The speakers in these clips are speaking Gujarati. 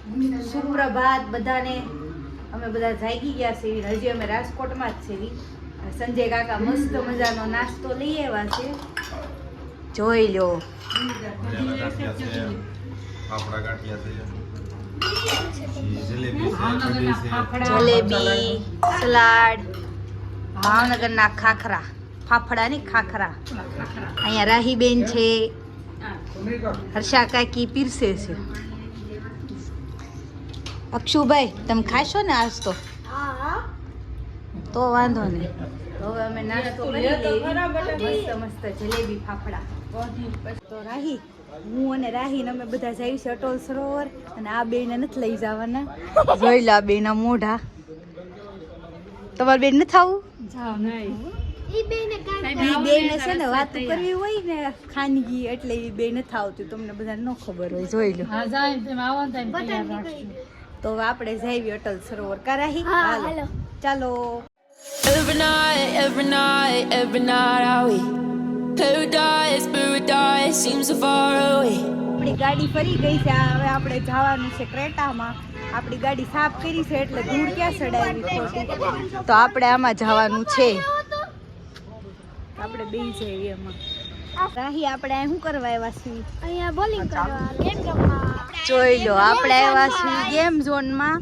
સુપ્રભાત બધાને. અમે બધા જાગી ગયા છે. હજી અમે રાજકોટમાં જ છે. સંજય કાકા મસ્ત મજાનો નાસ્તો લઈ આવ્યા છે. જોઈ લો. જલેબી, સલાડ, ભાવનગરના ખાખરા, ફાફડા ની ખાખરા. અહીંયા રાહીબેન છે, હર્ષા કાકી પીરસે છે. અક્ષુભાઈ તમે ખાશો ને આજ તો? તો વાંધો નહીં. હવે અમે નાસ્તો કરી મસ્ત મસ્ત જલેબી ફાફડા. તો રાહી, હું અને રાહીને અમે બધા જઈએ છીએ અટલ સરોવર. અને આ બેને નથી લઈ જવાના. જોઈ લો આ બેના મોઢા. તમારે બેન નથી આવું? ઈ બેને છે ને વાત કરવી હોય ને ખાનગી, એટલે ઈ બે નથી આવતું. તમને બધા ન ખબર હોય. જોઈ લો. તો આપણે જઈએ અટલ સરોવર. કરાહી હાલો ચાલો. Every night I wait. Paradise seems so far away. આપણી ગાડી ફરી ગઈ છે. હવે આપણે જવાનું છે ક્રેટામાં. આપણી ગાડી સાફ કરી છે એટલે ધૂળ ક્યાં ચડાવી ખોટી. તો આપણે આમાં જવાનું છે. આપણે બે જઈએ એમાં. રાહી આપણે શું કરવા આવ્યા છીએ? અહીંયા બોલિંગ કરવા, ગેમ રમવા. જોઈ લો આપણે આવ્યા છીએ ગેમ ઝોનમાં.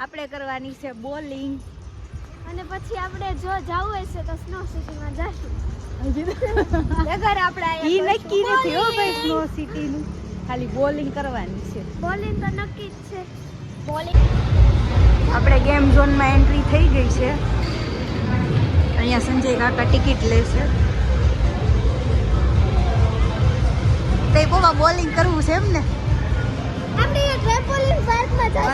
આપણે કરવાની છે બોલિંગ. અને પછી આપણે જો જવું હશે તો સ્નો સિટીમાં જશું. અગર આપણે ઈ નક્કી નથી હો ભાઈ સ્નો સિટી નું. ખાલી બોલિંગ કરવાની છે. બોલિંગ તો નક્કી જ છે. બોલિંગ આપણે ગેમ ઝોનમાં એન્ટ્રી થઈ ગઈ છે. અહીંયા સંજય કાકા ટિકિટ લેશે. તે બોબા બોલિંગ કરવું છે એમ ને? આપણે એ ટ્રેમ્પોલિન પાર્કમાં જશું.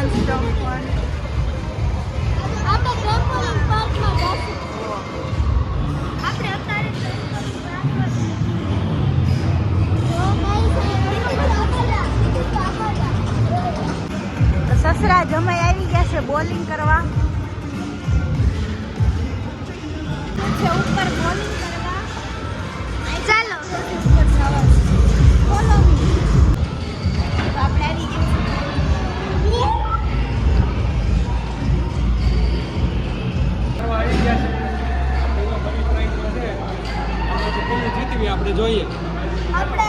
આપણે ટ્રેમ્પોલિન પાર્કમાં જશું. આપણે અત્યારે સસરા જમાઈ આવી ગયા છે બોલિંગ કરવા. ઉપર બોલિંગ કરવા. ચાલો ફોલો મી. તો આપણે આવી જીતવી આપણે જોઈએ. આપણે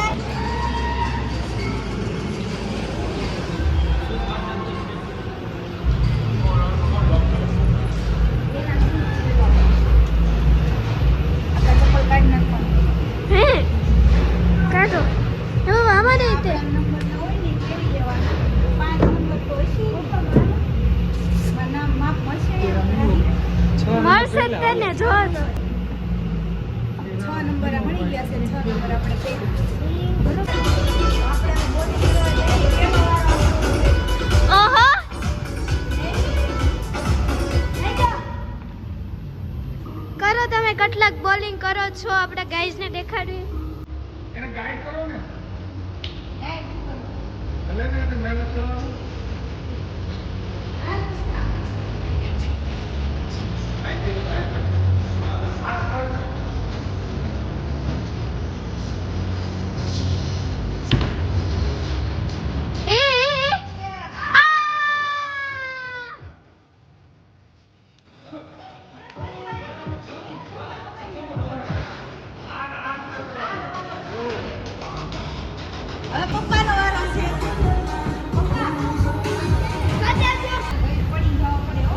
ચપ્પલ કાઢી નાખવાનું. હે કાઢો. હવે અમારે રીતે નંબર હોય ને કેવી લેવાના. 5 નંબર તો હશે. માપ મળશે. મળશે જ તેને જો તો. 6 નંબર મળી ગયા છે. 6 નંબર આપણે પહેર્યું. આપણે બોલિંગ કરવા જઈએ. કેવો વારો? ઓહો કરો તમે કેટલાક બોલિંગ કરો છો. આપણે ગાઈઝ ને દેખાડવી. એને ગાઈડ કરો ને. ભલે ને એને મહેનત કરવાનું. હવે પપ્પાનો વારો છે. પપ્પા પડી જાવ પડે હો.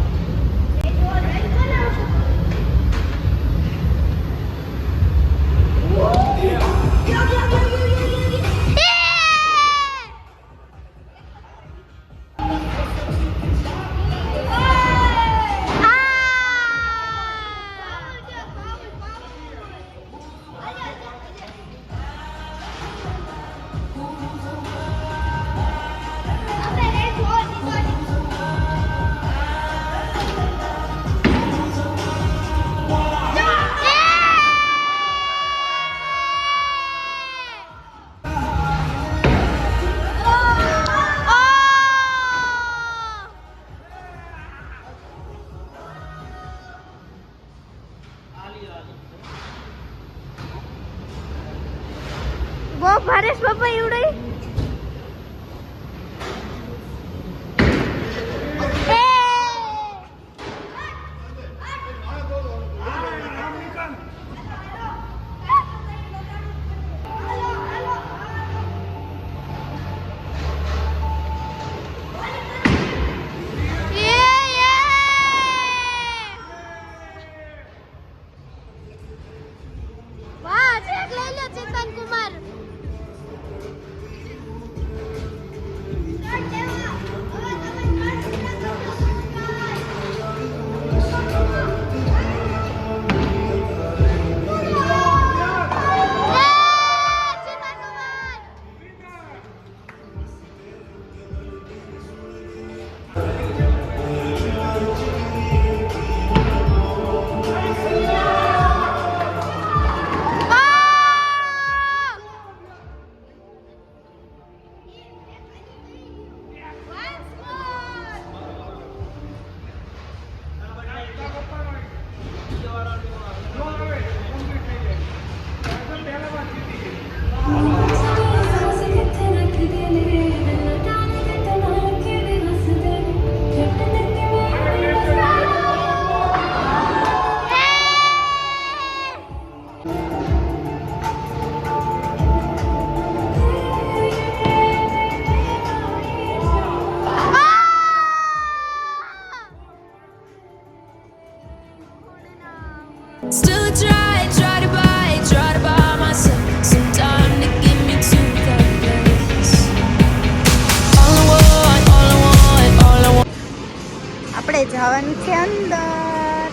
वो भारेश बाबा एवढे આપણે જવાનું છે અંદર.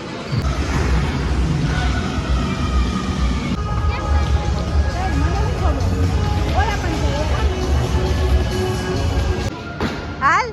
હાલ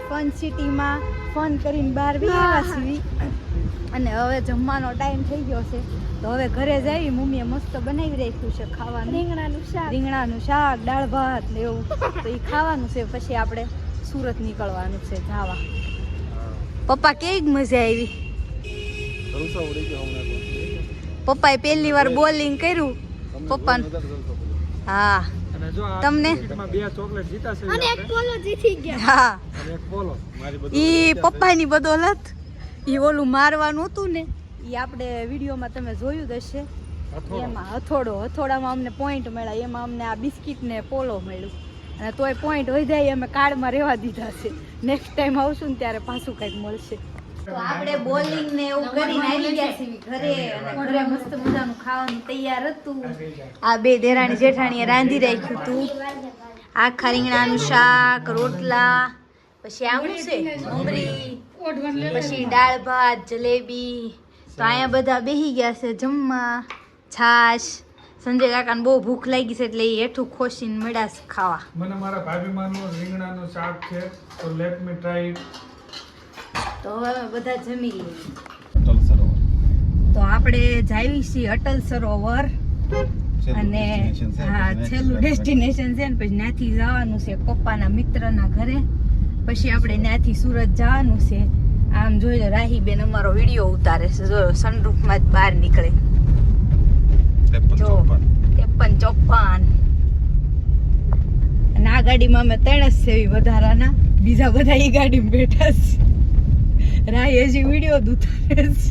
ફન સિટીમાં ફન કરીને બહાર આવ્યા છીએ અને હવે જમવાનો ટાઈમ થઈ ગયો છે તો હવે ઘરે જઈ મમ્મીએ મસ્ત બનાવી રાખ્યું છે ખાવાનું રીંગણાનું શાક દાળ ભાત ને એવું તો એ ખાવાનું છે પછી આપણે સુરત નીકળવાનું છે જાવા. પપ્પા કેવી મજા આવી? પપ્પાએ પહેલી વાર બોલિંગ કર્યું પપ્પા. હા તમને બે ચોકલેટ જીતા છે અને એક પોલો જીતી ગયા. હા અને એક બોલો મારી બધું ઈ પપ્પાની બદોલત. ઈ ઓલું મારવાનું હતું ને ઈ આપણે વિડીયોમાં તમે જોયું જ હશે. એમાં હથોડામાં અમને પોઈન્ટ મળ્યા, એમાં અમને આ બિસ્કિટ ને પોલો મળ્યું અને તોય પોઈન્ટ હોય જાય અમે કાર્ડમાં રહેવા દીધા છે. નેક્સ્ટ ટાઈમ આવશું ને ત્યારે પાછું કંઈક મળશે. તો આપણે બોલિંગ ને એવું કરીને આવી ગયા છીએ ઘરે અને ઘરે મસ્ત મજાનું ખાવાનું તૈયાર હતું. આ બે દેરાણી જેઠાણીએ રાંધી રાખ્યું હતું. આખા રીંગણાનું શાક, રોટલા, પછી આવું છે મમરી, પછી દાળ ભાત, જલેબી. તો અહીંયા બધા બેસી ગયા છે જમવા. છાશ. સંજય કાકાને બહુ ભૂખ લાગી છે એટલે એ હેઠું ખોસીને મળ્યા છે ખાવા. મને મારા ભાભીમાનું રીંગણાનું શાક છે તો લેટ મી ટ્રાય ઇટ. તો હવે અમે બધા જમી લઈએ. તો આપણે જાવી છીએ અટલ સરોવર અને હા છેલ્લું ડેસ્ટિનેશન છે ને પછી ત્યાંથી જવાનું છે પપ્પાના મિત્રના ઘરે. પછી આપણે ત્યાંથી સુરત જવાનું છે. આમ જોઈ લો રાહીબેન અમારો વિડીયો ઉતારે છે. જો સનરૂફમાં જ બહાર નીકળે. જો 53-54 અને આ ગાડીમાં અમે 3 જ છે વધારાના, બીજા બધા એ ગાડીમાં બેઠા છે. રાહી હજી વિડીયો જ ઉતારે છે.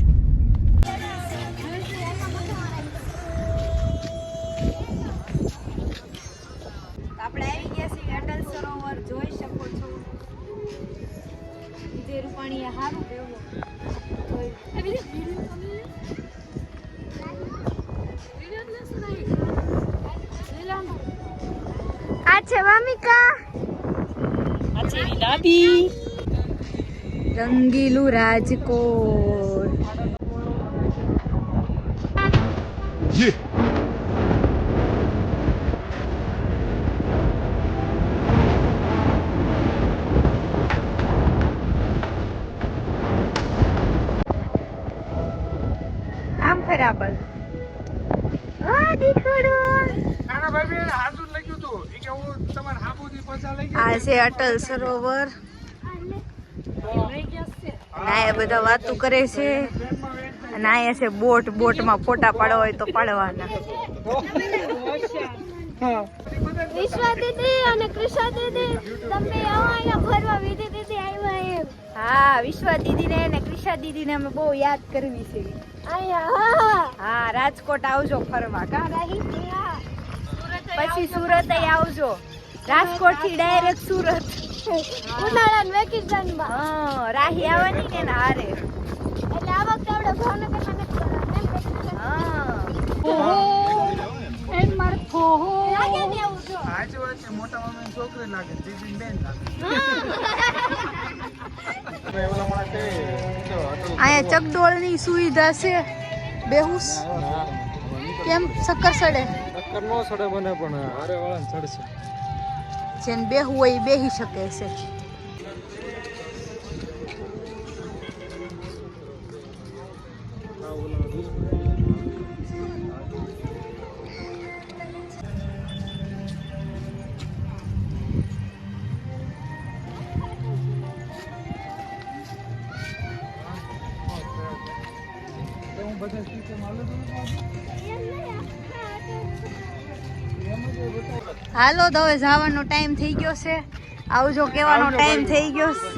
આ છે વામિકા, રંગીલું રાજકોટ. આમ બરાબર. નાના ભાઈ હાથું લખ્યું હતું ઈ કે હું તમારા હાબુથી પૈસા લઈ ગયો. આ છે અટલ સરોવર. ના એ બધા વાતો કરે છે. અને અહીંયા છે બોટ. બોટમાં ફોટા પાડવા હોય તો પાડવાના. વિશ્વા દીદી અને કૃષા દીદી તમે અહીંયા ફરવા વિધિ દીદી આવ્યા એમ. હા, વિશ્વા દીદીને અને ક્રિશા દીદીને અમે બહુ યાદ કરવી છે. અહીંયા હા, રાજકોટ આવજો ફરવા. કા રાહી? હા. પછી સુરત આવજો. રાજકોટ થી ડાયરેક્ટ સુરત. ઉનાળાના વેકેશનમાં. હા, રાહી આવવાની ને એના હારે. એટલે આ વખતે આપણે ભાવનગરમાં નથી કરવાનું એમ. હા. લાગે ને એવું જો. સાચી વાત છે. મોટા મામાની છોકરી લાગે, જીજીની બેન લાગે. અહીંયા ચકડોળની સુવિધા છે. બેહુસ કેમ શક્કર સડે? ટક્કર નો સડે બને પણ હારે વાળાને ચડશે. જેને બેહવું હોય એ બેહી શકે છે. હાલો તો હવે જવાનો ટાઈમ થઈ ગયો છે. આવજો કેવાનો ટાઈમ થઈ ગયો છે.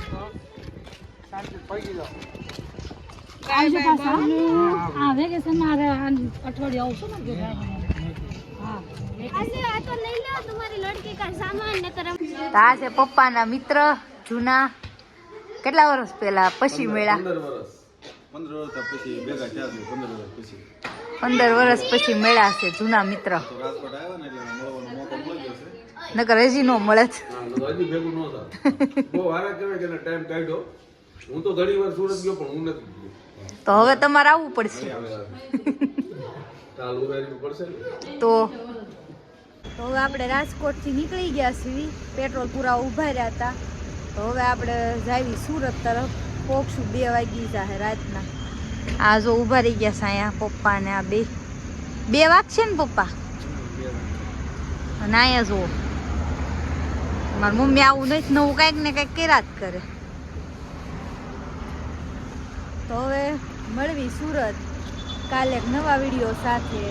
આજે આ તો લઈ લો તમારી લડકી કા સામાન ને કરમ. તો આ છે પપ્પાના મિત્ર જૂના. કેટલા વર્ષ પહેલા પછી મેળા? 15 વર્ષ પછી મેળા છે. જૂના મિત્ર. નકર હજી નો મળે જ. હું તો ઘણી વાર સુરત ગયો પણ હું નથી ગયો. તો હવે તમારે આવવું પડશે. ચાલુ રહેવું પડશે ને. તો હવે આપણે રાજકોટ થી નીકળી ગયા છીએ. પેટ્રોલ પૂરા ઉભા રહ્યા હતા. તો હવે આપણે જાવી સુરત તરફ. પોકશું 2 વાગી જાહે રાતના. આ જો ઉભા રહી ગયા છે અહીંયા પપ્પા ને આ બે વાગશે ને પપ્પા? અને અહીંયા જુઓ મારી મમ્મી આવું નથી નવું કંઈક ને કંઈક કર્યા જ કરે. તો હવે મળવી સુરત કાલે એક નવા વિડીયો સાથે.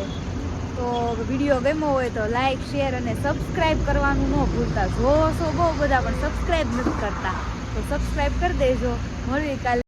તો વિડીયો ગમ્યો હોય તો લાઈક શેર અને સબસ્ક્રાઈબ કરવાનું ન ભૂલતા. જો છો બહુ બધા પણ સબસ્ક્રાઈબ નથી કરતા તો સબસ્ક્રાઈબ કરી દેજો. મળવી કાલે.